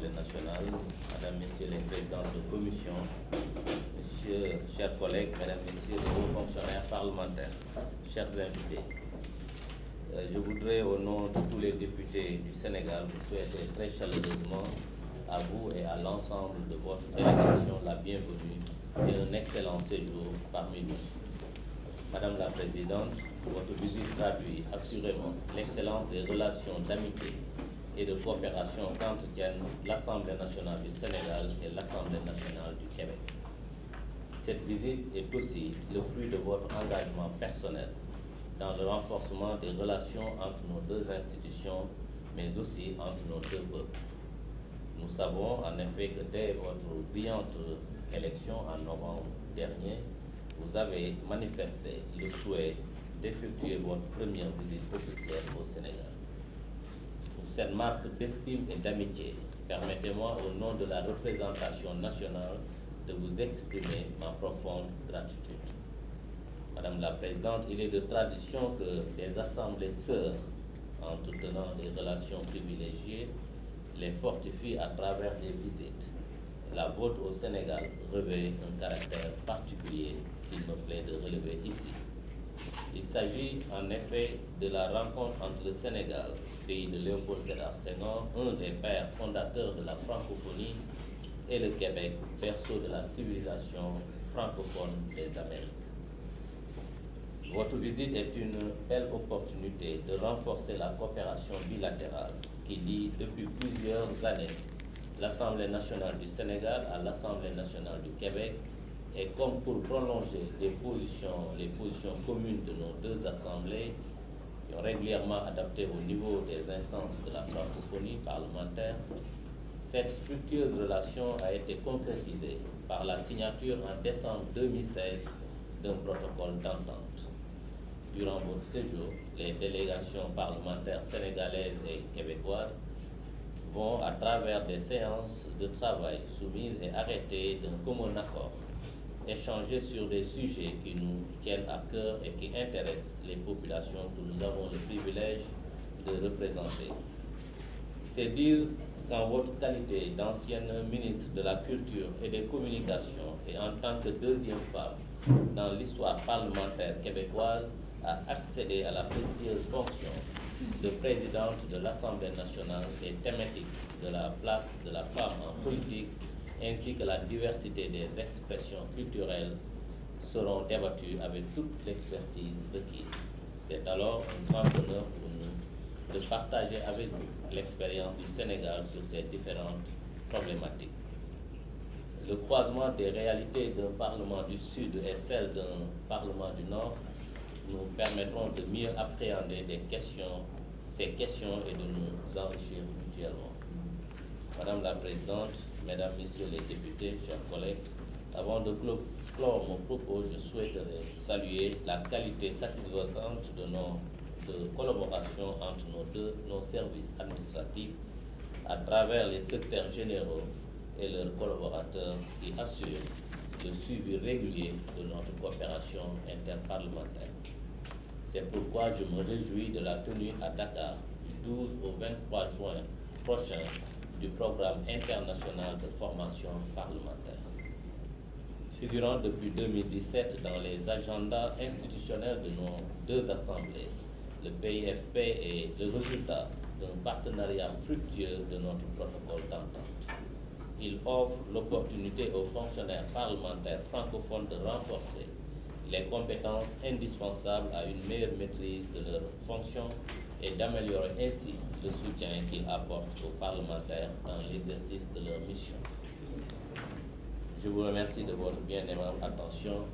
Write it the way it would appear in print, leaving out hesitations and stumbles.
l'Assemblée nationale, Madame, Messieurs les présidents de commission, chers collègues, Mesdames, Messieurs les hauts fonctionnaires parlementaires, chers invités, je voudrais, au nom de tous les députés du Sénégal, vous souhaiter très chaleureusement à vous et à l'ensemble de votre délégation la bienvenue et un excellent séjour parmi nous. Madame la Présidente, votre visite traduit assurément l'excellence des relations d'amitié et de coopération qu'entretiennent l'Assemblée nationale du Sénégal et l'Assemblée nationale du Québec. Cette visite est aussi le fruit de votre engagement personnel dans le renforcement des relations entre nos deux institutions, mais aussi entre nos deux peuples. Nous savons en effet que dès votre brillante élection en novembre dernier, vous avez manifesté le souhait d'effectuer votre première visite officielle au Sénégal. Pour cette marque d'estime et d'amitié, permettez-moi au nom de la représentation nationale de vous exprimer ma profonde gratitude. Madame la Présidente, il est de tradition que les assemblées sœurs, entretenant des relations privilégiées, les fortifient à travers des visites. La vôtre au Sénégal revêt un caractère particulier qu'il me plaît de relever ici. Il s'agit en effet de la rencontre entre le Sénégal, pays de Léopold Sédar Senghor, un des pères fondateurs de la francophonie, et le Québec, berceau de la civilisation francophone des Amériques. Votre visite est une belle opportunité de renforcer la coopération bilatérale qui lie depuis plusieurs années l'Assemblée nationale du Sénégal à l'Assemblée nationale du Québec, et comme pour prolonger les positions communes de nos deux assemblées, qui ont régulièrement adapté au niveau des instances de la francophonie parlementaire, cette fructueuse relation a été concrétisée par la signature en décembre 2016 d'un protocole d'entente. Durant votre séjour, les délégations parlementaires sénégalaises et québécoises vont, à travers des séances de travail soumises et arrêtées d'un commun accord, échanger sur des sujets qui nous tiennent à cœur et qui intéressent les populations que nous avons le privilège de représenter. C'est dire qu'en votre qualité d'ancienne ministre de la Culture et des Communications et en tant que deuxième femme dans l'histoire parlementaire québécoise, a accédé à la prestigieuse fonction de présidente de l'Assemblée nationale, et thématique de la place de la femme en politique ainsi que la diversité des expressions culturelles seront débattues avec toute l'expertise requise. C'est alors un grand honneur pour nous de partager avec vous l'expérience du Sénégal sur ces différentes problématiques. Le croisement des réalités d'un Parlement du Sud et celle d'un Parlement du Nord nous permettront de mieux appréhender ces questions et de nous enrichir mutuellement. Madame la Présidente, Mesdames, Messieurs les députés, chers collègues, avant de clore mon propos, je souhaiterais saluer la qualité satisfaisante de collaboration entre nos services administratifs à travers les secrétaires généraux et leurs collaborateurs qui assurent le suivi régulier de notre coopération interparlementaire. C'est pourquoi je me réjouis de la tenue à Dakar du 12 au 23 juin prochain du programme international de formation parlementaire. Figurant depuis 2017 dans les agendas institutionnels de nos deux assemblées, le PIFP est le résultat d'un partenariat fructueux de notre protocole d'entente. Il offre l'opportunité aux fonctionnaires parlementaires francophones de renforcer les compétences indispensables à une meilleure maîtrise de leurs fonctions et d'améliorer ainsi le soutien qu'ils apportent aux parlementaires dans l'exercice de leur mission. Je vous remercie de votre bien aimable attention.